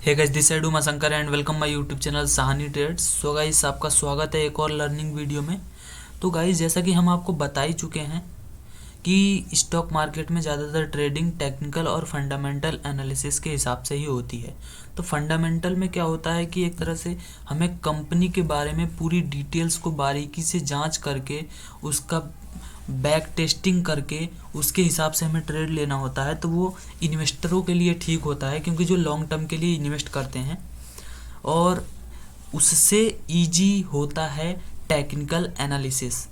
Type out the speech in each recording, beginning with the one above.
Hey guys, this side Uma Shankar and welcome my YouTube channel Sahni trades. So guys, आपका स्वागत है एक और लर्निंग वीडियो में। तो गाइस, जैसा कि हम आपको बता ही चुके हैं कि स्टॉक मार्केट में ज़्यादातर ट्रेडिंग टेक्निकल और फंडामेंटल एनालिसिस के हिसाब से ही होती है। तो फंडामेंटल में क्या होता है कि एक तरह से हमें कंपनी के बारे में पूरी डिटेल्स को बारीकी से जांच करके उसका बैक टेस्टिंग करके उसके हिसाब से हमें ट्रेड लेना होता है। तो वो इन्वेस्टरों के लिए ठीक होता है, क्योंकि जो लॉन्ग टर्म के लिए इन्वेस्ट करते हैं, और उससे इजी होता है टेक्निकल एनालिसिस।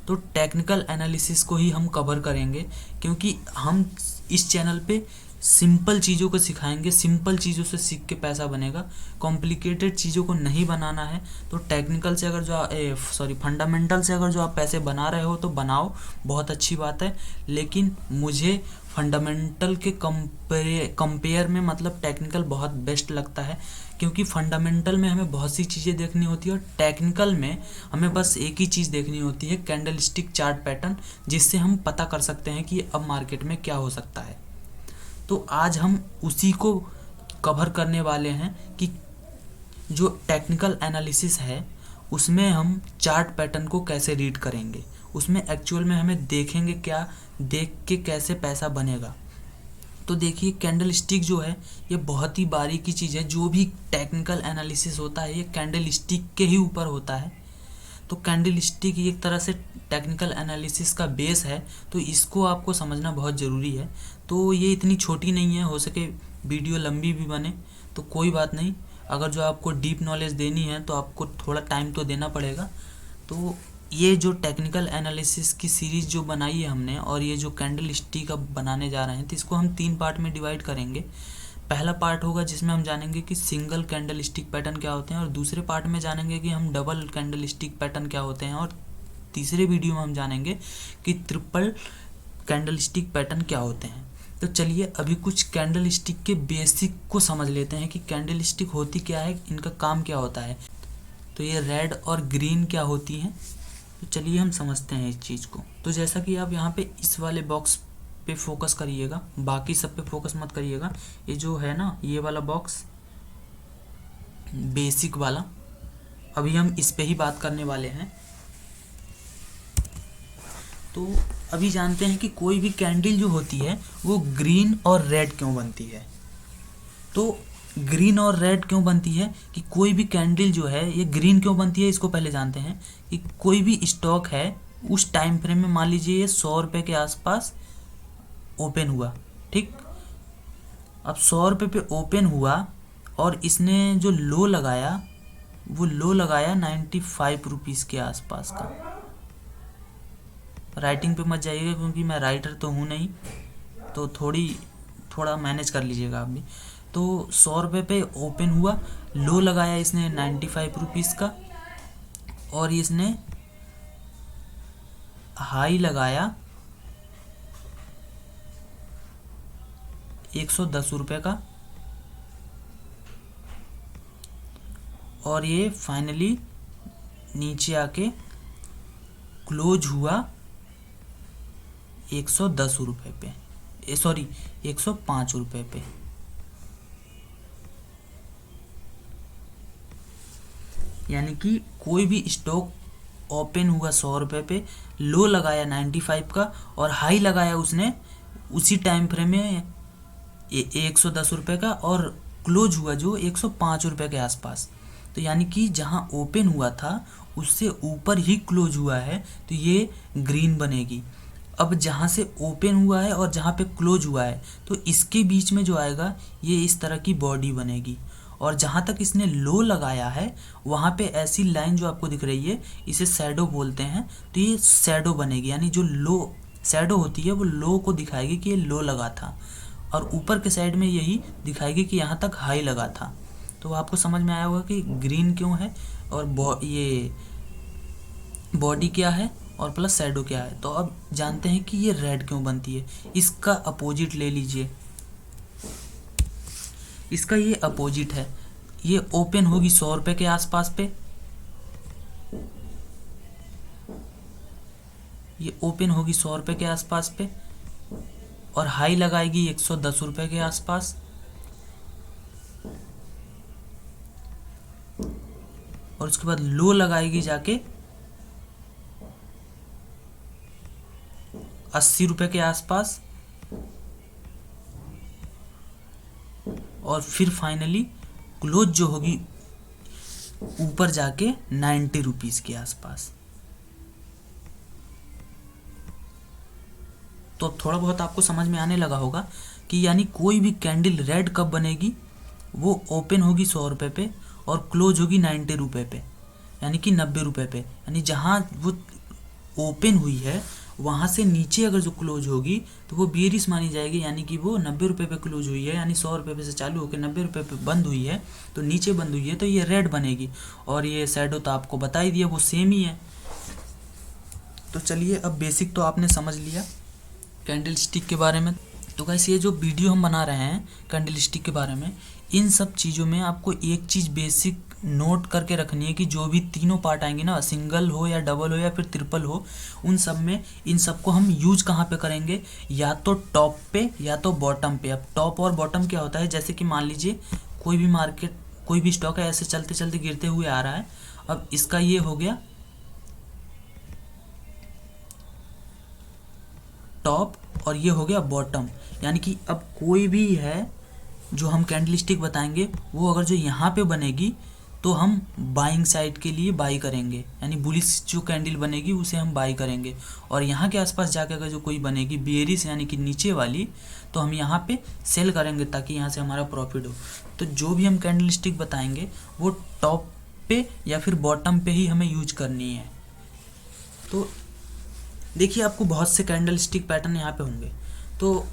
तो टेक्निकल एनालिसिस को ही हम कवर करेंगे, क्योंकि हम इस चैनल पे सिंपल चीज़ों को सिखाएंगे। सिंपल चीज़ों से सीख के पैसा बनेगा, कॉम्प्लिकेटेड चीज़ों को नहीं बनाना है। तो टेक्निकल से अगर फंडामेंटल से अगर जो आप पैसे बना रहे हो तो बनाओ, बहुत अच्छी बात है। लेकिन मुझे फंडामेंटल के कंपेयर में मतलब टेक्निकल बहुत बेस्ट लगता है, क्योंकि फंडामेंटल में हमें बहुत सी चीज़ें देखनी होती है और टेक्निकल में हमें बस एक ही चीज़ देखनी होती है, कैंडल स्टिक चार्ट पैटर्न, जिससे हम पता कर सकते हैं कि अब मार्केट में क्या हो सकता है। तो आज हम उसी को कवर करने वाले हैं कि जो टेक्निकल एनालिसिस है उसमें हम चार्ट पैटर्न को कैसे रीड करेंगे, उसमें एक्चुअल में हमें देखेंगे क्या, देख के कैसे पैसा बनेगा। तो देखिए, कैंडल स्टिक जो है ये बहुत ही बारीकी चीज़ है। जो भी टेक्निकल एनालिसिस होता है ये कैंडल स्टिक के ही ऊपर होता है। तो कैंडल स्टिक एक तरह से टेक्निकल एनालिसिस का बेस है, तो इसको आपको समझना बहुत ज़रूरी है। तो ये इतनी छोटी नहीं है, हो सके वीडियो लंबी भी बने तो कोई बात नहीं। अगर जो आपको डीप नॉलेज देनी है तो आपको थोड़ा टाइम तो देना पड़ेगा। तो ये जो टेक्निकल एनालिसिस की सीरीज़ जो बनाई है हमने, और ये जो कैंडल स्टिक अब बनाने जा रहे हैं, तो इसको हम 3 पार्ट में डिवाइड करेंगे। पहला पार्ट होगा जिसमें हम जानेंगे कि सिंगल कैंडल स्टिक पैटर्न क्या होते हैं, और दूसरे पार्ट में जानेंगे कि हम डबल कैंडल स्टिक पैटर्न क्या होते हैं, और तीसरे वीडियो में हम जानेंगे कि ट्रिपल कैंडल स्टिक पैटर्न क्या होते हैं। तो चलिए अभी कुछ कैंडल स्टिक के बेसिक को समझ लेते हैं कि कैंडल स्टिक होती क्या है, इनका काम क्या होता है। तो ये रेड और ग्रीन क्या होती हैं, तो चलिए हम समझते हैं इस चीज़ को। तो जैसा कि आप यहाँ पे इस वाले बॉक्स पे फोकस करिएगा, बाकी सब पे फोकस मत करिएगा। ये जो है ना, ये वाला बॉक्स बेसिक वाला, अभी हम इस पे ही बात करने वाले हैं। तो अभी जानते हैं कि कोई भी कैंडल जो होती है वो ग्रीन और रेड क्यों बनती है। तो ग्रीन और रेड क्यों बनती है कि कोई भी कैंडल जो है ये ग्रीन क्यों बनती है, इसको पहले जानते हैं। कि कोई भी स्टॉक है उस टाइम फ्रेम में, मान लीजिए ये 100 रुपये के आसपास ओपन हुआ, ठीक। अब 100 रुपये पे ओपन हुआ और इसने जो लो लगाया वो लो लगाया 95 रुपीज़ के आसपास का। राइटिंग पे मत जाइएगा क्योंकि मैं राइटर तो हूँ नहीं, तो थोड़ा मैनेज कर लीजिएगा आप भी। तो 100 रुपये पे ओपन हुआ, लो लगाया इसने 95 रुपीज़ का, और इसने हाई लगाया 110 रुपये का, और ये फाइनली नीचे आके क्लोज हुआ 110 रुपये पे, 105 रुपये पे। यानी कि कोई भी स्टॉक ओपन हुआ 100 रुपये पे, लो लगाया 95 का, और हाई लगाया उसने उसी टाइम फ्रेम में 110 रुपये का, और क्लोज हुआ जो 105 रुपये के आसपास। तो यानी कि जहाँ ओपन हुआ था उससे ऊपर ही क्लोज हुआ है, तो ये ग्रीन बनेगी। अब जहाँ से ओपन हुआ है और जहाँ पे क्लोज हुआ है, तो इसके बीच में जो आएगा ये इस तरह की बॉडी बनेगी। और जहाँ तक इसने लो लगाया है वहाँ पे ऐसी लाइन जो आपको दिख रही है, इसे शैडो बोलते हैं। तो ये शैडो बनेगी, यानी जो लो शैडो होती है वो लो को दिखाएगी कि ये लो लगा था, और ऊपर के साइड में यही दिखाएगी कि यहाँ तक हाई लगा था। तो आपको समझ में आया होगा कि ग्रीन क्यों है, और ये बॉडी क्या है, और प्लस शैडो क्या है। तो अब जानते हैं कि ये रेड क्यों बनती है। इसका अपोजिट ले लीजिए, इसका ये अपोजिट है। ये ओपन होगी 100 रुपये के आसपास पे, ये ओपन होगी 100 रुपये के आसपास पे, और हाई लगाएगी 110 रुपये के आसपास, और उसके बाद लो लगाएगी जाके 80 रुपये के आसपास, और फिर फाइनली क्लोज जो होगी ऊपर जाके 90 रुपीज़ के आसपास। तो अब थोड़ा बहुत आपको समझ में आने लगा होगा कि यानी कोई भी कैंडल रेड कब बनेगी, वो ओपन होगी 100 रुपये पे और क्लोज होगी 90 रुपये पे, यानी कि 90 रुपये पे। यानी जहाँ वो ओपन हुई है वहाँ से नीचे अगर जो क्लोज होगी तो वो बेयरिश मानी जाएगी, यानी कि वो 90 रुपये पे क्लोज हुई है, यानी 100 रुपये पे से चालू होकर 90 रुपये पे बंद हुई है, तो नीचे बंद हुई है तो ये रेड बनेगी। और ये शैडो तो आपको बता ही दिया, वो सेम ही है। तो चलिए, अब बेसिक तो आपने समझ लिया कैंडल स्टिक के बारे में। तो गाइस, ये जो वीडियो हम बना रहे हैं कैंडल स्टिक के बारे में, इन सब चीज़ों में आपको एक चीज़ बेसिक नोट करके रखनी है कि जो भी तीनों पार्ट आएंगे ना, सिंगल हो या डबल हो या फिर ट्रिपल हो, उन सब में इन सबको हम यूज कहाँ पे करेंगे, या तो टॉप पे या तो बॉटम पे। अब टॉप और बॉटम क्या होता है, जैसे कि मान लीजिए कोई भी मार्केट, कोई भी स्टॉक है, ऐसे चलते चलते गिरते हुए आ रहा है। अब इसका ये हो गया टॉप और ये हो गया बॉटम, यानी कि अब कोई भी है जो हम कैंडल स्टिक बताएंगे, वो अगर जो यहाँ पे बनेगी तो हम बाइंग साइड के लिए बाई करेंगे, यानी बुलिश जो कैंडल बनेगी उसे हम बाई करेंगे। और यहाँ के आसपास जाकर अगर जो कोई बनेगी बेयरिश यानी कि नीचे वाली, तो हम यहाँ पे सेल करेंगे ताकि यहाँ से हमारा प्रॉफिट हो। तो जो भी हम कैंडल स्टिक बताएंगे वो टॉप पे या फिर बॉटम पे ही हमें यूज करनी है। तो देखिए, आपको बहुत से कैंडल स्टिक पैटर्न यहाँ पे होंगे, तो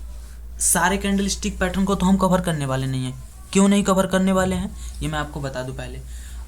सारे कैंडल स्टिक पैटर्न को तो हम कवर करने वाले नहीं हैं। क्यों नहीं कवर करने वाले हैं, ये मैं आपको बता दूं पहले।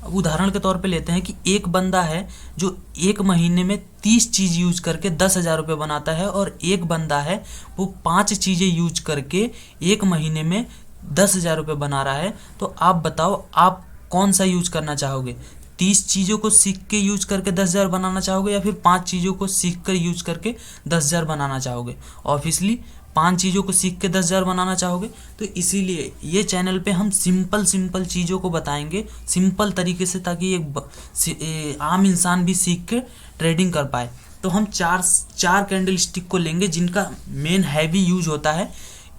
अब उदाहरण के तौर पे लेते हैं कि एक बंदा है जो एक महीने में 30 चीज़ यूज करके 10,000 रुपये बनाता है, और एक बंदा है वो 5 चीज़ें यूज करके एक महीने में 10,000 रुपये बना रहा है। तो आप बताओ, आप कौन सा यूज करना चाहोगे? 30 चीज़ों को सीख के यूज करके 10,000 बनाना चाहोगे, या फिर 5 चीज़ों को सीख कर यूज करके 10,000 बनाना चाहोगे? ऑब्वियसली 5 चीज़ों को सीख के 10,000 बनाना चाहोगे। तो इसीलिए ये चैनल पे हम सिंपल चीज़ों को बताएंगे सिंपल तरीके से, ताकि एक आम इंसान भी सीख के ट्रेडिंग कर पाए। तो हम चार कैंडल स्टिक को लेंगे जिनका मेन हैवी यूज होता है।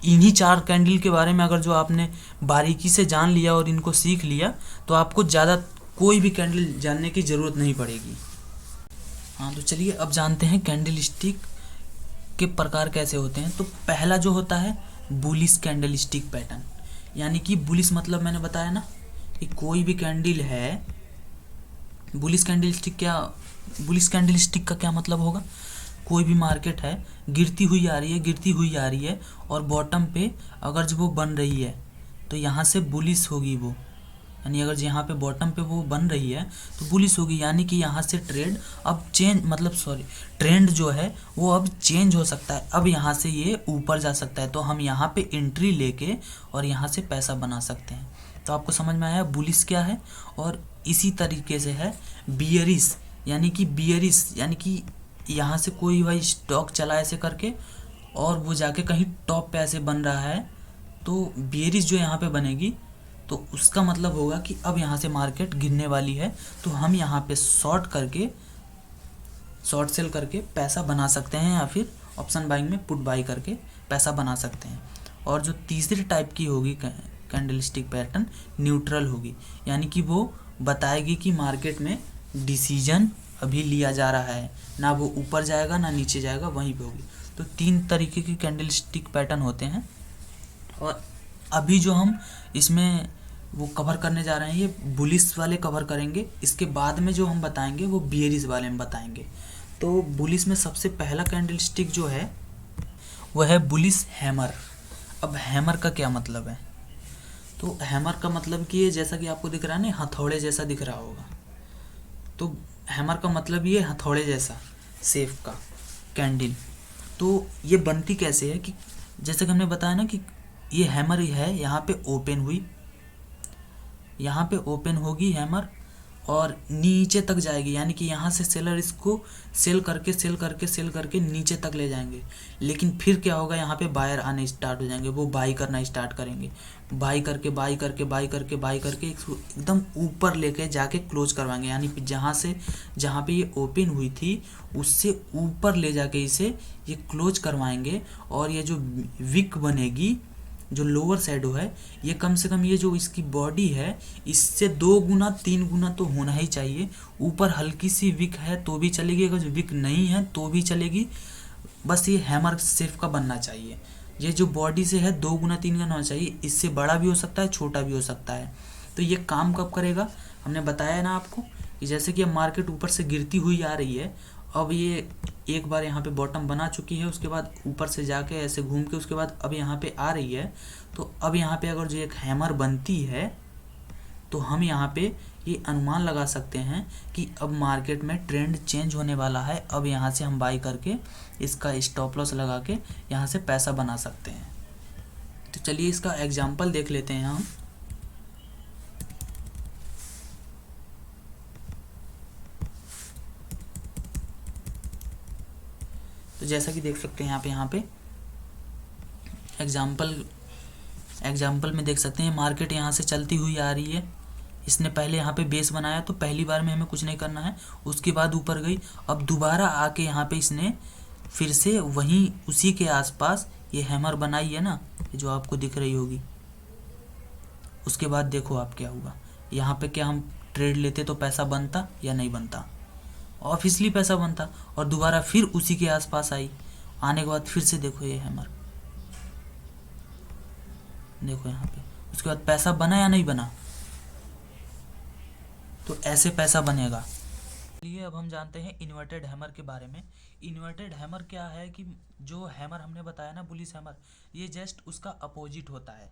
इन्हीं 4 कैंडल के बारे में अगर जो आपने बारीकी से जान लिया और इनको सीख लिया, तो आपको ज़्यादा कोई भी कैंडल जानने की ज़रूरत नहीं पड़ेगी। हाँ, तो चलिए अब जानते हैं कैंडल स्टिक के प्रकार कैसे होते हैं। तो पहला जो होता है बुलिश कैंडल स्टिक पैटर्न, यानी कि बुलिश मतलब मैंने बताया ना कि कोई भी कैंडल है, बुलिश कैंडल स्टिक का क्या मतलब होगा, कोई भी मार्केट है, गिरती हुई आ रही है और बॉटम पे अगर जो वो बन रही है तो यहाँ से बुलिश होगी वो, यानी अगर यहाँ पे बॉटम पे वो बन रही है तो बुलिश होगी, यानी कि यहाँ से ट्रेंड जो है वो अब चेंज हो सकता है। अब यहाँ से ये ऊपर जा सकता है, तो हम यहाँ पे एंट्री लेके और यहाँ से पैसा बना सकते हैं। तो आपको समझ में आया बुलिश क्या है। और इसी तरीके से है बियरिश, यानी कि यहाँ से कोई भाई स्टॉक चला ऐसे करके और वो जाके कहीं टॉप पे ऐसे बन रहा है, तो बियरिश जो यहाँ पे बनेगी तो उसका मतलब होगा कि अब यहाँ से मार्केट गिरने वाली है, तो हम यहाँ पे शॉर्ट सेल करके पैसा बना सकते हैं, या फिर ऑप्शन बाइंग में पुट बाई करके पैसा बना सकते हैं। और जो तीसरी टाइप की होगी कैंडल स्टिक पैटर्न, न्यूट्रल होगी, यानी कि वो बताएगी कि मार्केट में डिसीजन अभी लिया जा रहा है, ना वो ऊपर जाएगा ना नीचे जाएगा, वहीं पे होगी। तो 3 तरीके की कैंडल स्टिक पैटर्न होते हैं। और अभी जो हम इसमें वो कवर करने जा रहे हैं, ये बुलिश वाले कवर करेंगे। इसके बाद में जो हम बताएंगे वो बियरिश वाले में बताएंगे। तो बुलिश में सबसे पहला कैंडल स्टिक जो है वो है बुलिश हैमर। अब हैमर का क्या मतलब है, तो हैमर का मतलब कि ये जैसा कि आपको दिख रहा है ना, हथौड़े जैसा दिख रहा होगा, तो हैमर का मतलब ये हथौड़े जैसा शेप का कैंडल। तो ये बनती कैसे है कि जैसे कि हमने बताया ना कि ये हैमर है, यहाँ पे ओपन होगी हैमर, और नीचे तक जाएगी, यानी कि यहाँ से सेलर इसको सेल करके सेल करके सेल करके नीचे तक ले जाएंगे। लेकिन फिर क्या होगा, यहाँ पे बायर आने स्टार्ट हो जाएंगे, वो बाई करना स्टार्ट करेंगे, बाई करके बाई करके बाई करके बाई करके एकदम ऊपर लेके जाके क्लोज करवाएंगे, यानी जहाँ पे ये ओपन हुई थी उससे ऊपर ले जाके इसे ये क्लोज करवाएंगे। और ये जो विक बनेगी, जो लोअर शैडो है, ये कम से कम ये जो इसकी बॉडी है इससे 2 गुना 3 गुना तो होना ही चाहिए। ऊपर हल्की सी विक है तो भी चलेगी, अगर जो विक नहीं है तो भी चलेगी, बस ये हैमर शेप का बनना चाहिए। ये जो बॉडी से है 2 गुना 3 गुना होना चाहिए, इससे बड़ा भी हो सकता है छोटा भी हो सकता है। तो ये काम कब करेगा, हमने बताया ना आपको कि जैसे कि अब मार्केट ऊपर से गिरती हुई आ रही है, अब ये एक बार यहाँ पे बॉटम बना चुकी है, उसके बाद ऊपर से जाके ऐसे घूम के उसके बाद अब यहाँ पे आ रही है। तो अब यहाँ पे अगर जो एक हैमर बनती है तो हम यहाँ पे ये अनुमान लगा सकते हैं कि अब मार्केट में ट्रेंड चेंज होने वाला है। अब यहाँ से हम बाई करके इसका स्टॉप लॉस लगा के यहाँ से पैसा बना सकते हैं। तो चलिए इसका एग्जाम्पल देख लेते हैं हम। तो जैसा कि देख सकते हैं यहाँ पे एग्जाम्पल में देख सकते हैं मार्केट यहाँ से चलती हुई आ रही है। इसने पहले यहाँ पे बेस बनाया तो पहली बार में हमें कुछ नहीं करना है, उसके बाद ऊपर गई। अब दोबारा आके यहाँ पे इसने फिर से वहीं उसी के आसपास ये हैमर बनाई है ना, जो आपको दिख रही होगी। उसके बाद देखो आप क्या हुआ, यहाँ पे क्या हम ट्रेड लेते तो पैसा बनता या नहीं बनता, ऑब्वियसली पैसा बनता। और दोबारा फिर उसी के आसपास आई, आने के बाद फिर से देखो ये हैमर, देखो यहाँ पे, उसके बाद पैसा बना या नहीं बना। तो ऐसे पैसा बनेगा। चलिए अब हम जानते हैं इन्वर्टेड हैमर के बारे में। इन्वर्टेड हैमर क्या है कि जो हैमर हमने बताया ना बुलिश हैमर, ये जस्ट उसका अपोजिट होता है।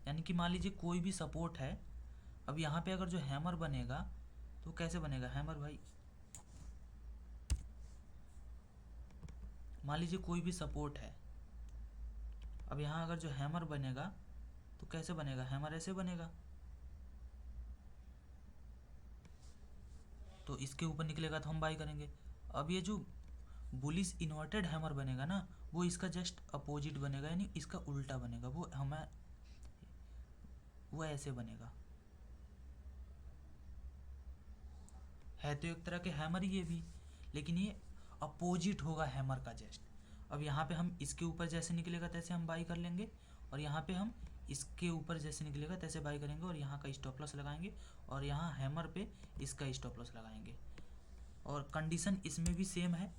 यानी कि मान लीजिए कोई भी सपोर्ट है, अब यहाँ पे अगर जो हैमर बनेगा तो कैसे बनेगा हैमर भाई, मान लीजिए कोई भी सपोर्ट है, अब यहाँ अगर जो हैमर बनेगा तो कैसे बनेगा, हैमर ऐसे बनेगा। तो इसके ऊपर निकलेगा तो हम बाई करेंगे। अब ये जो बुलिश इन्वर्टेड हैमर बनेगा ना, वो इसका जस्ट अपोजिट बनेगा, यानी इसका उल्टा बनेगा। वो ऐसे बनेगा। है तो एक तरह के हैमर ये भी, लेकिन ये अपोजिट होगा हैमर का जस्ट। अब यहाँ पे हम इसके ऊपर जैसे निकलेगा तैसे हम बाई कर लेंगे, और यहाँ पे हम इसके ऊपर जैसे निकलेगा तैसे बाई करेंगे, और यहाँ का स्टॉप लॉस लगाएंगे, और यहाँ हैमर पे इसका स्टॉप लॉस लगाएंगे। और कंडीशन इसमें भी सेम है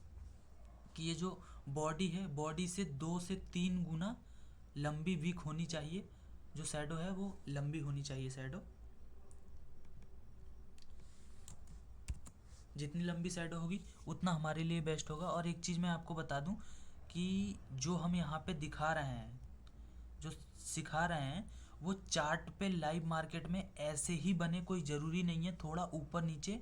कि ये जो बॉडी है, बॉडी से 2 से 3 गुना लंबी विक होनी चाहिए। जो शैडो है वो लंबी होनी चाहिए, शैडो जितनी लंबी शैडो होगी उतना हमारे लिए बेस्ट होगा। और एक चीज़ मैं आपको बता दूं कि जो हम यहाँ पे दिखा रहे हैं, जो सिखा रहे हैं, वो चार्ट पे लाइव मार्केट में ऐसे ही बने, कोई ज़रूरी नहीं है। थोड़ा ऊपर नीचे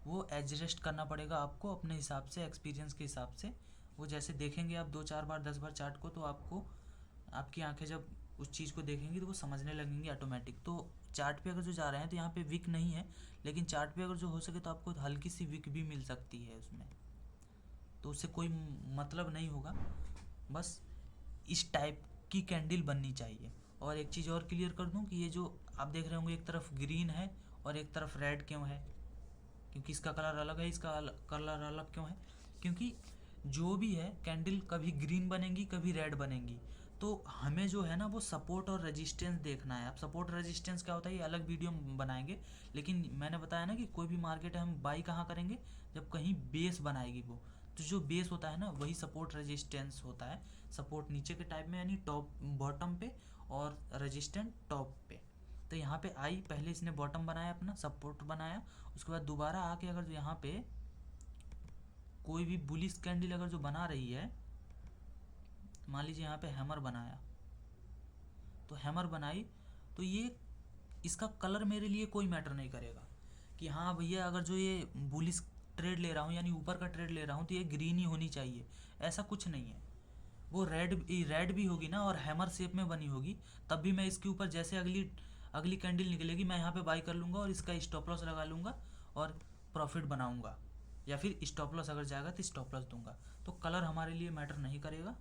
वो एडजस्ट करना पड़ेगा आपको अपने हिसाब से, एक्सपीरियंस के हिसाब से। वो जैसे देखेंगे आप 2-4 बार 10 बार चार्ट को, तो आपको आपकी आंखें जब उस चीज़ को देखेंगी तो वो समझने लगेंगी ऑटोमेटिक। तो चार्ट पे अगर जो जा रहे हैं तो यहाँ पे विक नहीं है, लेकिन चार्ट पे अगर जो हो सके तो आपको हल्की सी विक भी मिल सकती है उसमें, तो उससे कोई मतलब नहीं होगा। बस इस टाइप की कैंडल बननी चाहिए। और एक चीज़ और क्लियर कर दूं कि ये जो आप देख रहे होंगे एक तरफ ग्रीन है और एक तरफ रेड क्यों है, क्योंकि इसका कलर अलग है, इसका कलर अलग क्यों है, क्योंकि जो भी है कैंडल कभी ग्रीन बनेगी कभी रेड बनेगी। तो हमें जो है ना वो सपोर्ट और रेजिस्टेंस देखना है। अब सपोर्ट रेजिस्टेंस क्या होता है ये अलग वीडियो में बनाएंगे, लेकिन मैंने बताया ना कि कोई भी मार्केट है हम बाई कहाँ करेंगे, जब कहीं बेस बनाएगी वो, तो जो बेस होता है ना वही सपोर्ट रेजिस्टेंस होता है। सपोर्ट नीचे के टाइप में, यानी टॉप बॉटम पे, और रेजिस्टेंट टॉप पे। तो यहाँ पे आई, पहले इसने बॉटम बनाया, अपना सपोर्ट बनाया, उसके बाद दोबारा आके अगर जो यहाँ पे कोई भी बुलिश कैंडल अगर जो बना रही है, मान लीजिए यहाँ पे हैमर बनाया, तो हैमर बनाई, तो ये इसका कलर मेरे लिए कोई मैटर नहीं करेगा कि हाँ भैया अगर जो ये बुलिश ट्रेड ले रहा हूँ यानी ऊपर का ट्रेड ले रहा हूँ तो ये ग्रीन ही होनी चाहिए, ऐसा कुछ नहीं है। वो रेड भी होगी ना और हैमर शेप में बनी होगी, तब भी मैं इसके ऊपर जैसे अगली कैंडल निकलेगी मैं यहाँ पे बाई कर लूँगा और इसका स्टॉप लॉस लगा लूँगा, और प्रॉफिट बनाऊंगा, या फिर स्टॉप लॉस अगर जाएगा तो स्टॉप लॉस दूंगा। तो कलर हमारे लिए मैटर नहीं करेगा,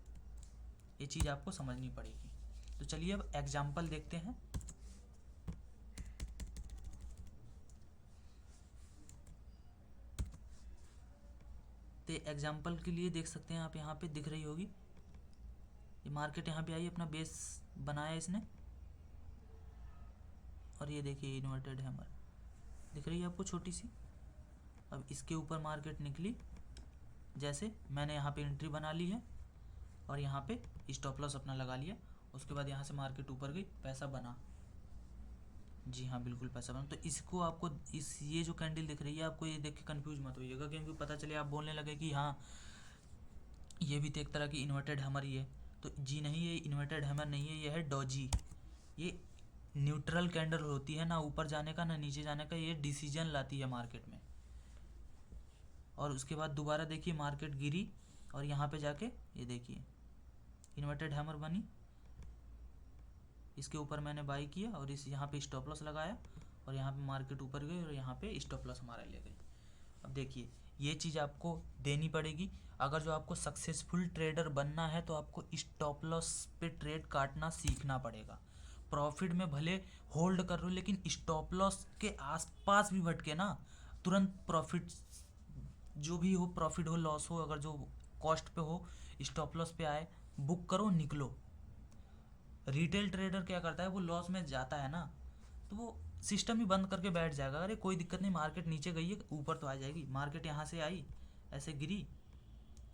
ये चीज़ आपको समझनी पड़ेगी। तो चलिए अब एग्जाम्पल देखते हैं। तो एग्जाम्पल के लिए देख सकते हैं आप, यहाँ पे दिख रही होगी ये मार्केट यहाँ पे आई, अपना बेस बनाया इसने, और ये देखिए इन्वर्टेड हैमर दिख रही है आपको छोटी सी। अब इसके ऊपर मार्केट निकली, जैसे मैंने यहाँ पे एंट्री बना ली है और यहाँ पे स्टॉप लॉस अपना लगा लिया। उसके बाद यहाँ से मार्केट ऊपर गई, पैसा बना, जी हाँ बिल्कुल पैसा बना। तो इसको आपको ये जो कैंडल दिख रही है आपको, ये देख के कंफ्यूज मत होइएगा, क्योंकि पता चले आप बोलने लगे कि हाँ ये भी तो एक तरह की इन्वर्टेड हैमर ही है। तो जी नहीं, ये इन्वर्टेड हैमर नहीं है, ये है डॉजी। ये न्यूट्रल कैंडल होती है, ना ऊपर जाने का ना नीचे जाने का, ये डिसीजन लाती है मार्केट में। और उसके बाद दोबारा देखिए मार्केट गिरी और यहाँ पे जाके ये देखिए इन्वर्टेड हैमर बनी, इसके ऊपर मैंने बाई किया और इस यहाँ पे स्टॉप लॉस लगाया और यहाँ पे मार्केट ऊपर गई और यहाँ पे स्टॉप लॉस हमारा ले गई। अब देखिए ये चीज़ आपको देनी पड़ेगी। अगर जो आपको सक्सेसफुल ट्रेडर बनना है तो आपको स्टॉप लॉस पे ट्रेड काटना सीखना पड़ेगा। प्रॉफिट में भले होल्ड कर लो, लेकिन स्टॉप लॉस के आसपास भी भटके ना, तुरंत प्रॉफिट जो भी हो, प्रॉफिट हो लॉस हो, अगर जो कॉस्ट पे हो स्टॉप लॉस पे आए, बुक करो निकलो। रिटेल ट्रेडर क्या करता है, वो लॉस में जाता है ना तो वो सिस्टम ही बंद करके बैठ जाएगा, अरे कोई दिक्कत नहीं, मार्केट नीचे गई है ऊपर तो आ जाएगी। मार्केट यहाँ से आई ऐसे गिरी,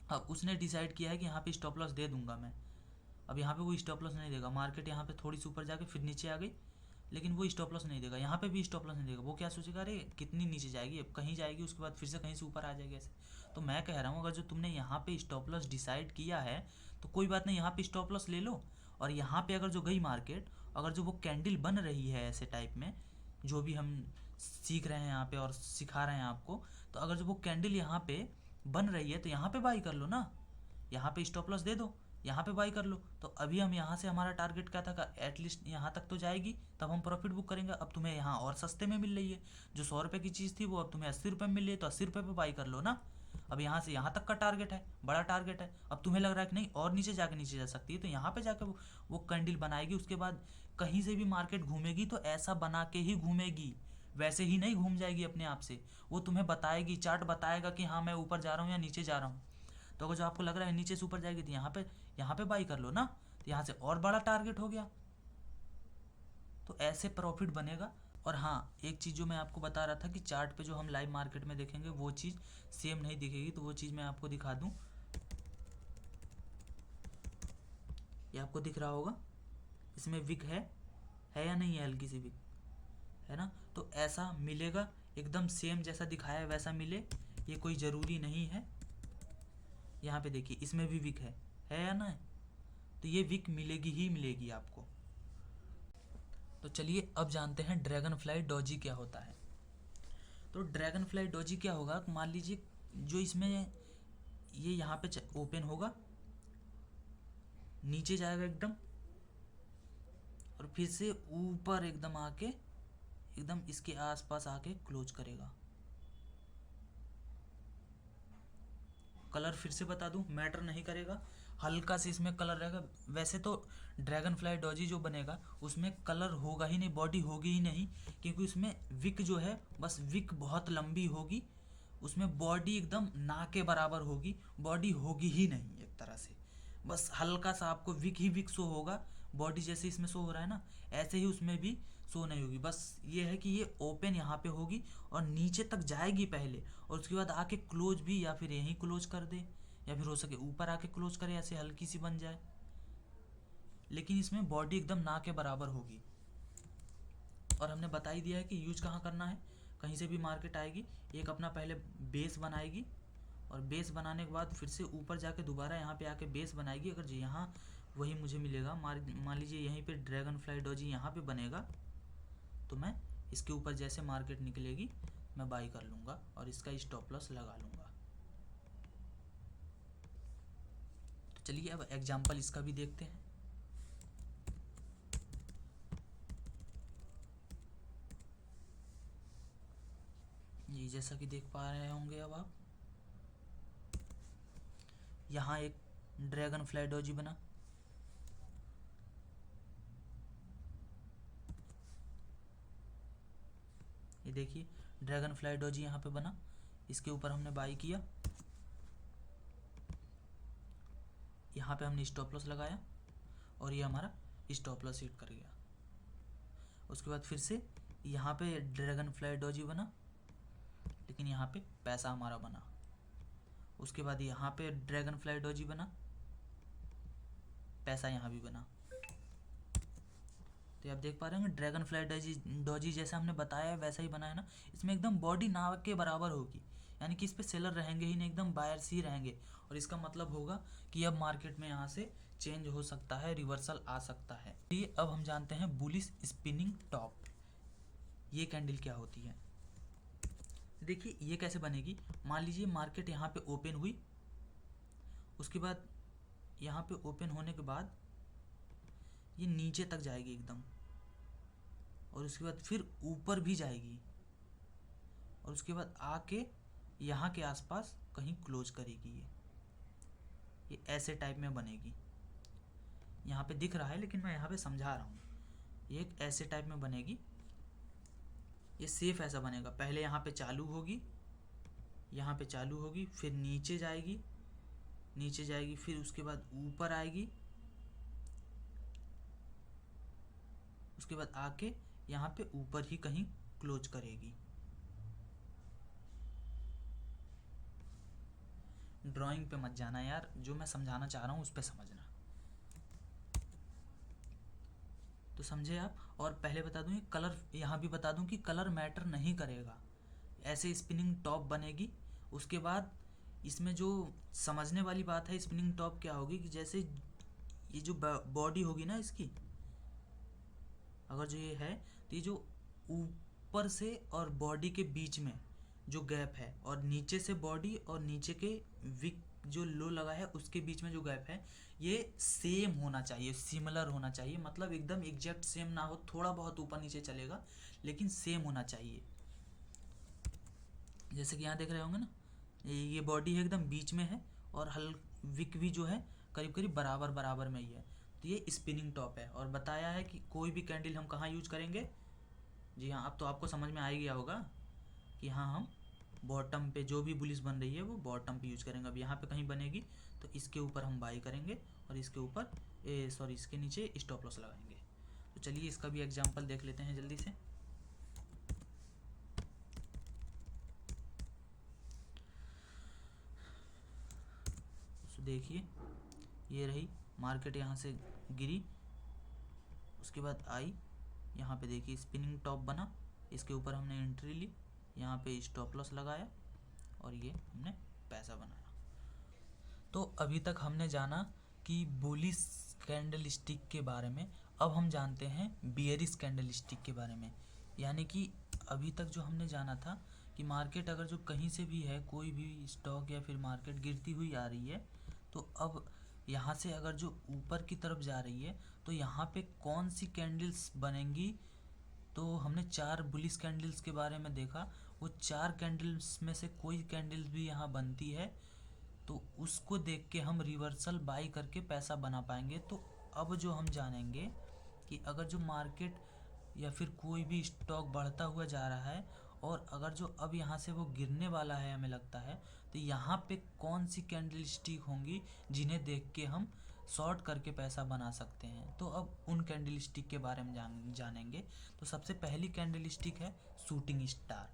अब उसने डिसाइड किया है कि यहाँ पे स्टॉप लॉस दे दूंगा मैं। अब यहाँ पे वो स्टॉप लॉस नहीं देगा, मार्केट यहाँ पे थोड़ी सी ऊपर जाके फिर नीचे आ गई, लेकिन वो स्टॉप लॉस नहीं देगा, यहाँ पे भी स्टॉप लॉस नहीं देगा। वो क्या सोचेगा, अरे कितनी नीचे जाएगी, अब कहीं जाएगी उसके बाद फिर से कहीं से ऊपर आ जाएगी ऐसे। तो मैं कह रहा हूँ अगर जो तुमने यहाँ पे स्टॉप लॉस डिसाइड किया है तो कोई बात नहीं, यहाँ पे स्टॉप लॉस ले लो। और यहाँ पे अगर जो गई मार्केट, अगर जो वो कैंडल बन रही है ऐसे टाइप में, जो भी हम सीख रहे हैं यहाँ पे और सिखा रहे हैं आपको, तो अगर जो वो कैंडल यहाँ पे बन रही है तो यहाँ पे बाई कर लो ना, यहाँ पे स्टॉप लॉस दे दो, यहाँ पे बाई कर लो। तो अभी हम यहाँ से, हमारा टारगेट क्या था, एटलीस्ट यहाँ तक तो जाएगी तब हम प्रॉफिट बुक करेंगे। अब तुम्हें यहाँ और सस्ते में मिल रही है, जो 100 रुपये की चीज़ थी वो अब तुम्हें 80 रुपये में मिल रही है, तो 80 रुपये पे बाई कर लो ना। अब यहाँ से यहाँ तक का टारगेट है, बड़ा टारगेट है। अब तुम्हें लग रहा है कि नहीं और नीचे जाके नीचे जा सकती है, तो यहाँ पे जाके वो कैंडल बनाएगी, उसके बाद कहीं से भी मार्केट घूमेगी तो ऐसा बना के ही घूमेगी, वैसे ही नहीं घूम जाएगी अपने आप से। वो तुम्हें बताएगी, चार्ट बताएगा कि हाँ मैं ऊपर जा रहा हूँ या नीचे जा रहा हूँ। तो अगर जो आपको लग रहा है नीचे से ऊपर जाएगी तो यहाँ पे बाई कर लो ना, तो यहाँ से और बड़ा टारगेट हो गया, तो ऐसे प्रॉफिट बनेगा। और हाँ एक चीज़ जो मैं आपको बता रहा था कि चार्ट पे जो हम लाइव मार्केट में देखेंगे वो चीज़ सेम नहीं दिखेगी, तो वो चीज़ मैं आपको दिखा दूँ। ये आपको दिख रहा होगा, इसमें विक है या नहीं है, हल्की सी विक है ना। तो ऐसा मिलेगा एकदम सेम, जैसा दिखाया है वैसा मिले, ये कोई ज़रूरी नहीं है। यहाँ पे देखिए इसमें भी विक है या ना, तो ये विक मिलेगी ही मिलेगी आपको। तो चलिए अब जानते हैं ड्रैगन फ्लाई डॉजी क्या होता है। तो ड्रैगन फ्लाई डॉजी क्या होगा, मान लीजिए जो इसमें ये यहाँ पे ओपन होगा, नीचे जाएगा एकदम, और फिर से ऊपर एकदम आके एकदम इसके आसपास आके क्लोज करेगा। कलर फिर से बता दूं, मैटर नहीं करेगा, हल्का से इसमें कलर रहेगा। वैसे तो ड्रैगन फ्लाई डॉजी जो बनेगा उसमें कलर होगा ही नहीं, बॉडी होगी ही नहीं, क्योंकि उसमें विक जो है बस विक बहुत लंबी होगी, उसमें बॉडी एकदम ना के बराबर होगी, बॉडी होगी ही नहीं एक तरह से, बस हल्का सा आपको विक ही विक शो होगा। बॉडी जैसे इसमें शो हो रहा है ना, ऐसे ही उसमें भी शो नहीं होगी। बस ये है कि ये ओपन यहाँ पे होगी और नीचे तक जाएगी पहले, और उसके बाद आके क्लोज भी, या फिर यहीं क्लोज कर दे, या फिर हो सके ऊपर आके क्लोज करे, ऐसे हल्की सी बन जाए, लेकिन इसमें बॉडी एकदम ना के बराबर होगी। और हमने बता ही दिया है कि यूज कहाँ करना है। कहीं से भी मार्केट आएगी, एक अपना पहले बेस बनाएगी, और बेस बनाने के बाद फिर से ऊपर जाके दोबारा यहाँ पे आके बेस बनाएगी। अगर जो यहाँ वही मुझे मिलेगा, मान लीजिए यहीं पे ड्रैगन फ्लाई डॉजी यहाँ पे बनेगा, तो मैं इसके ऊपर जैसे मार्केट निकलेगी मैं बाई कर लूँगा और इसका स्टॉप लॉस लगा लूँगा। तो चलिए अब एग्जाम्पल इसका भी देखते हैं। जी जैसा कि देख पा रहे होंगे अब आप, यहाँ एक ड्रैगन फ्लाई डोजी बना। ये देखिए ड्रैगन फ्लाई डोजी यहाँ पे बना, इसके ऊपर हमने बाई किया, यहाँ पे हमने स्टॉप लॉस लगाया और ये हमारा स्टॉप लॉस हिट कर गया। उसके बाद फिर से यहाँ पे ड्रैगन फ्लाई डोजी बना, लेकिन यहाँ पे पैसा हमारा बना। उसके बाद यहाँ पे ड्रैगन फ्लाई डोजी बना, पैसा यहाँ भी बना। तो आप देख पा रहे होंगे ड्रैगन फ्लाई डोजी जैसा हमने बताया है वैसा ही बना है ना। इसमें एकदम बॉडी ना के बराबर होगी, यानी कि इस पे सेलर रहेंगे ही नहीं, एकदम बायर्स ही रहेंगे। और इसका मतलब होगा कि अब मार्केट में यहाँ से चेंज हो सकता है, रिवर्सल आ सकता है। ये अब हम जानते हैं बुलिश स्पिनिंग टॉप, ये कैंडल क्या होती है। देखिए ये कैसे बनेगी। मान लीजिए मार्केट यहाँ पे ओपन हुई, उसके बाद यहाँ पे ओपन होने के बाद ये नीचे तक जाएगी एकदम, और उसके बाद फिर ऊपर भी जाएगी, और उसके बाद आके यहाँ के आसपास कहीं क्लोज करेगी। ये ऐसे टाइप में बनेगी। यहाँ पे दिख रहा है लेकिन मैं यहाँ पे समझा रहा हूँ। ये एक ऐसे टाइप में बनेगी। ये सेफ ऐसा बनेगा, पहले यहाँ पे चालू होगी, यहाँ पे चालू होगी, फिर नीचे जाएगी, नीचे जाएगी, फिर उसके बाद ऊपर आएगी, उसके बाद आके यहाँ पे ऊपर ही कहीं क्लोज करेगी। ड्राइंग पे मत जाना यार, जो मैं समझाना चाह रहा हूँ उस पे समझना। तो समझे आप। और पहले बता दूँ कलर, यहाँ भी बता दूँ कि कलर मैटर नहीं करेगा। ऐसे स्पिनिंग टॉप बनेगी। उसके बाद इसमें जो समझने वाली बात है, स्पिनिंग टॉप क्या होगी कि जैसे ये जो बॉडी होगी ना इसकी, अगर जो ये है तो ये जो ऊपर से और बॉडी के बीच में जो गैप है, और नीचे से बॉडी और नीचे के विक जो लो लगा है उसके बीच में जो गैप है, ये सेम होना चाहिए, सिमिलर होना चाहिए। मतलब एकदम एग्जैक्ट सेम ना हो, थोड़ा बहुत ऊपर नीचे चलेगा लेकिन सेम होना चाहिए। जैसे कि यहाँ देख रहे होंगे ना, ये बॉडी है एकदम बीच में है, और विक भी जो है करीब करीब बराबर बराबर में ही है। तो ये स्पिनिंग टॉप है। और बताया है कि कोई भी कैंडल हम कहाँ यूज करेंगे। जी हाँ, अब तो आपको समझ में आ ही गया होगा कि हाँ हम बॉटम पे जो भी बुलिश बन रही है वो बॉटम पे यूज करेंगे। अब यहाँ पे कहीं बनेगी तो इसके ऊपर हम बाई करेंगे, और इसके ऊपर इसके नीचे स्टॉप लॉस लगाएंगे। तो चलिए इसका भी एग्जांपल देख लेते हैं जल्दी से। तो देखिए ये रही मार्केट, यहाँ से गिरी, उसके बाद आई, यहाँ पे देखिए स्पिनिंग टॉप बना, इसके ऊपर हमने एंट्री ली, यहाँ पे स्टॉप लॉस लगाया, और ये हमने पैसा बनाया। तो अभी तक हमने जाना कि बुलिश कैंडल स्टिक के बारे में। अब हम जानते हैं बियरिश कैंडल स्टिक के बारे में। यानी कि अभी तक जो हमने जाना था कि मार्केट अगर जो कहीं से भी है, कोई भी स्टॉक या फिर मार्केट गिरती हुई आ रही है, तो अब यहाँ से अगर जो ऊपर की तरफ जा रही है तो यहाँ पे कौन सी कैंडल्स बनेंगी। तो हमने 4 बुलिश कैंडल्स के बारे में देखा, वो 4 कैंडल्स में से कोई कैंडल्स भी यहाँ बनती है तो उसको देख के हम रिवर्सल बाई करके पैसा बना पाएंगे। तो अब जो हम जानेंगे कि अगर जो मार्केट या फिर कोई भी स्टॉक बढ़ता हुआ जा रहा है, और अगर जो अब यहाँ से वो गिरने वाला है हमें लगता है, तो यहाँ पे कौन सी कैंडल स्टिक होंगी जिन्हें देख के हम शॉर्ट करके पैसा बना सकते हैं। तो अब उन कैंडल स्टिक के बारे में जानेंगे। तो सबसे पहली कैंडल स्टिक है शूटिंग स्टार।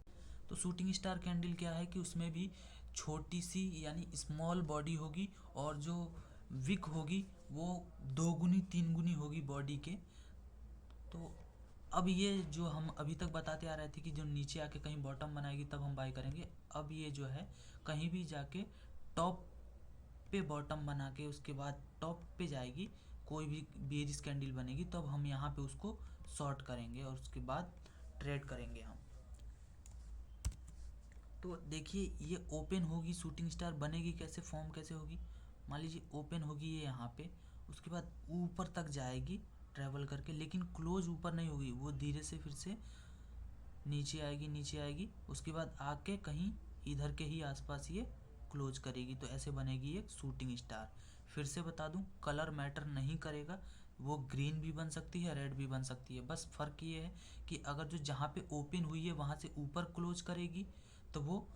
तो शूटिंग स्टार कैंडल क्या है कि उसमें भी छोटी सी यानी स्मॉल बॉडी होगी, और जो विक होगी वो 2 गुनी 3 गुनी होगी बॉडी के। तो अब ये जो हम अभी तक बताते आ रहे थे कि जो नीचे आके कहीं बॉटम बनाएगी तब हम बाई करेंगे, अब ये जो है कहीं भी जाके टॉप पे बॉटम बना के उसके बाद टॉप पे जाएगी, कोई भी बेरिश कैंडल बनेगी, तब हम यहाँ पे उसको शॉर्ट करेंगे और उसके बाद ट्रेड करेंगे हम। तो देखिए ये ओपन होगी, शूटिंग स्टार बनेगी कैसे, फॉर्म कैसे होगी। मान लीजिए ओपन होगी ये यहाँ पे, उसके बाद ऊपर तक जाएगी ट्रैवल करके, लेकिन क्लोज ऊपर नहीं होगी, वो धीरे से फिर से नीचे आएगी, नीचे आएगी, उसके बाद आके कहीं इधर के ही आसपास ये क्लोज करेगी, तो ऐसे बनेगी एक शूटिंग स्टार। फिर से बता दूं, कलर मैटर नहीं करेगा, वो ग्रीन भी बन सकती है, रेड भी बन सकती है। बस फ़र्क ये है कि अगर जो जहाँ पे ओपन हुई है वहाँ से ऊपर क्लोज करेगी तो वो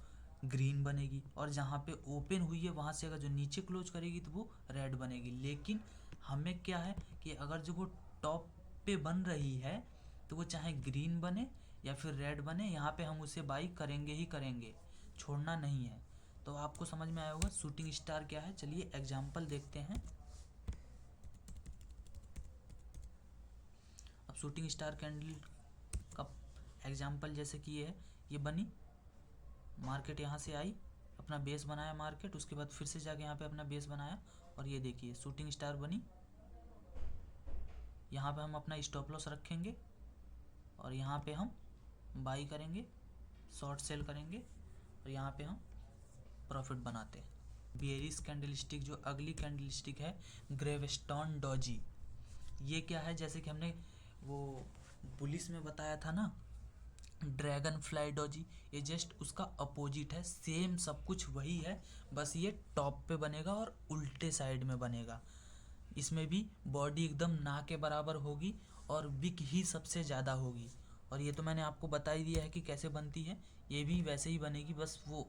ग्रीन बनेगी, और जहाँ पे ओपन हुई है वहाँ से अगर जो नीचे क्लोज करेगी तो वो रेड बनेगी। लेकिन हमें क्या है कि अगर जो वो टॉप पे बन रही है तो वो चाहे ग्रीन बने या फिर रेड बने, यहाँ पे हम उसे बाई करेंगे ही करेंगे, छोड़ना नहीं है। तो आपको समझ में आया होगा शूटिंग स्टार क्या है। चलिए एग्जाम्पल देखते हैं। अब शूटिंग स्टार कैंडल का एग्जाम्पल जैसे कि ये बनी, मार्केट यहाँ से आई, अपना बेस बनाया मार्केट, उसके बाद फिर से जाके यहाँ पे अपना बेस बनाया, और ये देखिए शूटिंग स्टार बनी। यहाँ पे हम अपना स्टॉप लॉस रखेंगे और यहाँ पे हम बाई करेंगे, शॉर्ट सेल करेंगे, और यहाँ पे हम प्रॉफिट बनाते हैं। बेयरिश कैंडलस्टिक जो अगली कैंडलस्टिक है, ग्रेवस्टोन डॉजी, ये क्या है, जैसे कि हमने वो बुलिस में बताया था ना, ड्रैगन फ्लाई डॉजी, ये जस्ट उसका अपोजिट है। सेम सब कुछ वही है, बस ये टॉप पे बनेगा और उल्टे साइड में बनेगा। इसमें भी बॉडी एकदम ना के बराबर होगी और विक ही सबसे ज़्यादा होगी। और ये तो मैंने आपको बता ही दिया है कि कैसे बनती है, ये भी वैसे ही बनेगी, बस वो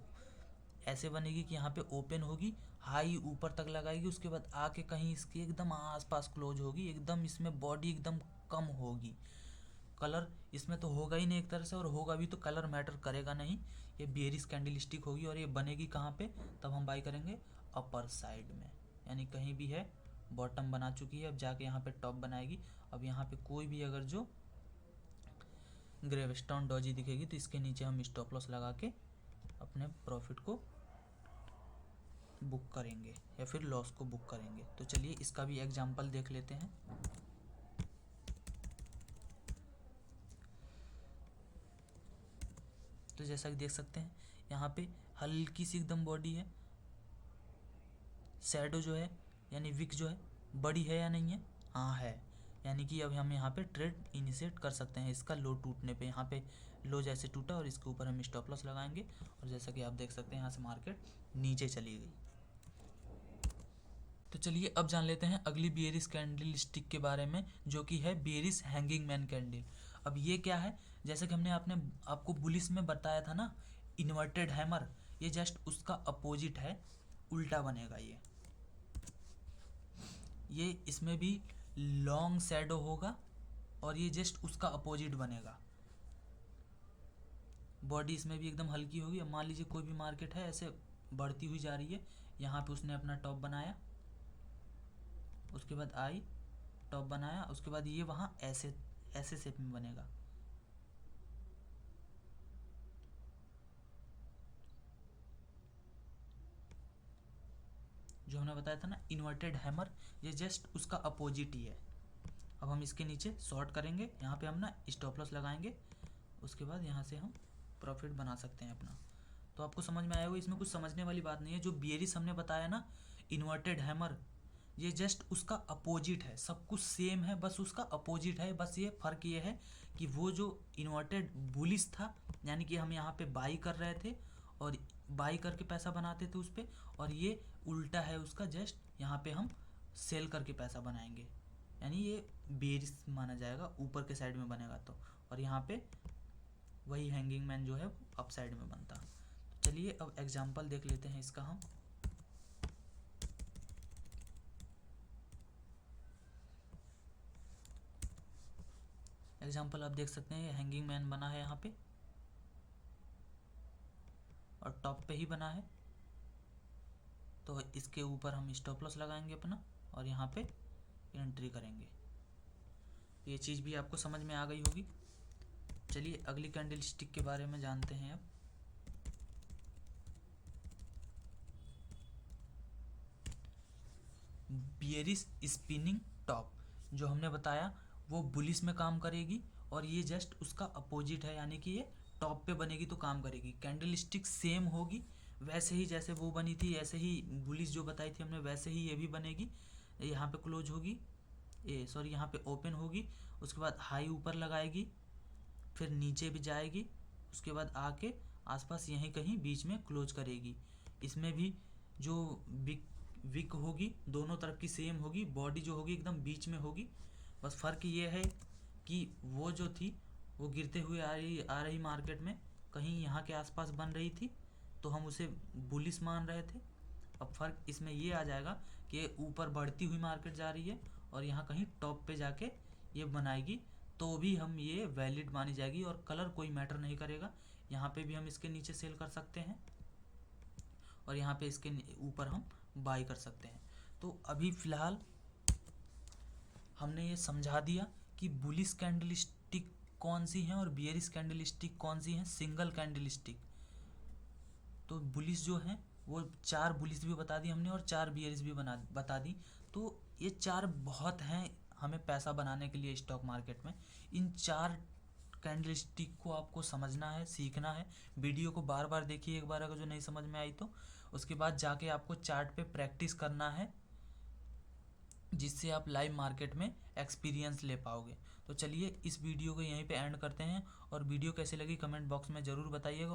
ऐसे बनेगी कि यहाँ पे ओपन होगी, हाई ऊपर तक लगाएगी, उसके बाद आके कहीं इसके एकदम आसपास क्लोज होगी, एकदम इसमें बॉडी एकदम कम होगी। कलर इसमें तो होगा ही नहीं एक तरह से, और होगा भी तो कलर मैटर करेगा नहीं। ये बेयरिश कैंडलस्टिक होगी और ये बनेगी कहाँ पे, तब हम बाई करेंगे अपर साइड में, यानी कहीं भी है, बॉटम बना चुकी है, अब जाके यहाँ पे टॉप बनाएगी। अब यहाँ पे कोई भी अगर जो ग्रेवस्टोन डॉजी दिखेगी तो इसके नीचे हम स्टॉप लॉस लगा के अपने प्रॉफिट को बुक करेंगे या फिर लॉस को बुक करेंगे। तो चलिए इसका भी एग्जांपल देख लेते हैं। तो जैसा कि देख सकते हैं यहाँ पे हल्की सी एकदम बॉडी है, शैडो जो है यानी विक जो है बड़ी है या नहीं है, हाँ है, यानी कि अब हम यहाँ पे ट्रेड इनिशिएट कर सकते हैं इसका लो टूटने पे। यहाँ पे लो जैसे टूटा और इसके ऊपर हम स्टॉप लॉस लगाएंगे, और जैसा कि आप देख सकते हैं यहाँ से मार्केट नीचे चली गई। तो चलिए अब जान लेते हैं अगली बेयरिश कैंडल स्टिक के बारे में, जो कि है बेयरिश हैंगिंग मैन कैंडल। अब ये क्या है, जैसे कि हमने आपको बुलिस में बताया था ना, इन्वर्टेड हैमर, ये जस्ट उसका अपोजिट है, उल्टा बनेगा ये इसमें भी लॉन्ग शैडो होगा और ये जस्ट उसका अपोजिट बनेगा। बॉडी इसमें भी एकदम हल्की होगी। अब मान लीजिए कोई भी मार्केट है ऐसे बढ़ती हुई जा रही है, यहाँ पे उसने अपना टॉप बनाया, उसके बाद आई टॉप बनाया, उसके बाद ये वहाँ ऐसे ऐसे शेप में बनेगा। जो हमने बताया था ना इन्वर्टेड हैमर, ये जस्ट उसका अपोजिट ही है। अब हम इसके नीचे शॉर्ट करेंगे, यहाँ पे हम ना स्टॉप लॉस लगाएंगे, उसके बाद यहाँ से हम प्रॉफिट बना सकते हैं अपना। तो आपको समझ में आया होगा, इसमें कुछ समझने वाली बात नहीं है। जो बेयरिश हमने बताया ना इन्वर्टेड हैमर, ये जस्ट उसका अपोजिट है, सब कुछ सेम है, बस उसका अपोजिट है। बस ये फ़र्क ये है कि वो जो इन्वर्टेड बुलिश था, यानी कि हम यहाँ पे बाई कर रहे थे और बाई करके पैसा बनाते थे उस पर, और ये उल्टा है उसका, जस्ट यहाँ पे हम सेल करके पैसा बनाएंगे, यानी ये बेयरिश माना जाएगा, ऊपर के साइड में बनेगा तो। और यहाँ पे वही हैंगिंग मैन जो है अप साइड में बनता। तो चलिए अब एग्जांपल देख लेते हैं इसका हम। एग्जांपल आप देख सकते हैं, हैंगिंग मैन बना है यहाँ पे और टॉप पे ही बना है, तो इसके ऊपर हम स्टॉप लॉस लगाएंगे अपना और यहाँ पे एंट्री करेंगे। ये चीज़ भी आपको समझ में आ गई होगी। चलिए अगली कैंडल स्टिक के बारे में जानते हैं अब। बेयरिश स्पिनिंग टॉप, जो हमने बताया वो बुलिश में काम करेगी और ये जस्ट उसका अपोजिट है, यानी कि ये टॉप पे बनेगी तो काम करेगी। कैंडल स्टिक सेम होगी, वैसे ही जैसे वो बनी थी, ऐसे ही बुलिश जो बताई थी हमने वैसे ही ये भी बनेगी। यहाँ पे क्लोज होगी, यहाँ पे ओपन होगी, उसके बाद हाई ऊपर लगाएगी, फिर नीचे भी जाएगी, उसके बाद आके आसपास यहीं कहीं बीच में क्लोज करेगी। इसमें भी जो विक होगी दोनों तरफ की सेम होगी, बॉडी जो होगी एकदम बीच में होगी। बस फ़र्क ये है कि वो जो थी वो गिरते हुए आ रही मार्केट में कहीं यहाँ के आसपास बन रही थी, तो हम उसे बुलिश मान रहे थे। अब फ़र्क इसमें ये आ जाएगा कि ऊपर बढ़ती हुई मार्केट जा रही है और यहाँ कहीं टॉप पे जाके ये बनाएगी, तो भी हम ये वैलिड मानी जाएगी और कलर कोई मैटर नहीं करेगा। यहाँ पे भी हम इसके नीचे सेल कर सकते हैं और यहाँ पे इसके ऊपर हम बाई कर सकते हैं। तो अभी फ़िलहाल हमने ये समझा दिया कि बुलिश कैंडलस्टिक कौन सी हैं और बियरिश कैंडलस्टिक कौन सी हैं, सिंगल कैंडलस्टिक। तो बुलिश जो हैं वो 4 बुलिश भी बता दी हमने और 4 बियरिश भी बता दी। तो ये 4 बहुत हैं हमें पैसा बनाने के लिए स्टॉक मार्केट में। इन 4 कैंडलस्टिक को आपको समझना है, सीखना है। वीडियो को बार बार देखिए एक बार, अगर जो नहीं समझ में आई तो उसके बाद जाके आपको चार्ट पे प्रैक्टिस करना है, जिससे आप लाइव मार्केट में एक्सपीरियंस ले पाओगे। तो चलिए इस वीडियो को यहीं पे एंड करते हैं और वीडियो कैसे लगी कमेंट बॉक्स में ज़रूर बताइएगा।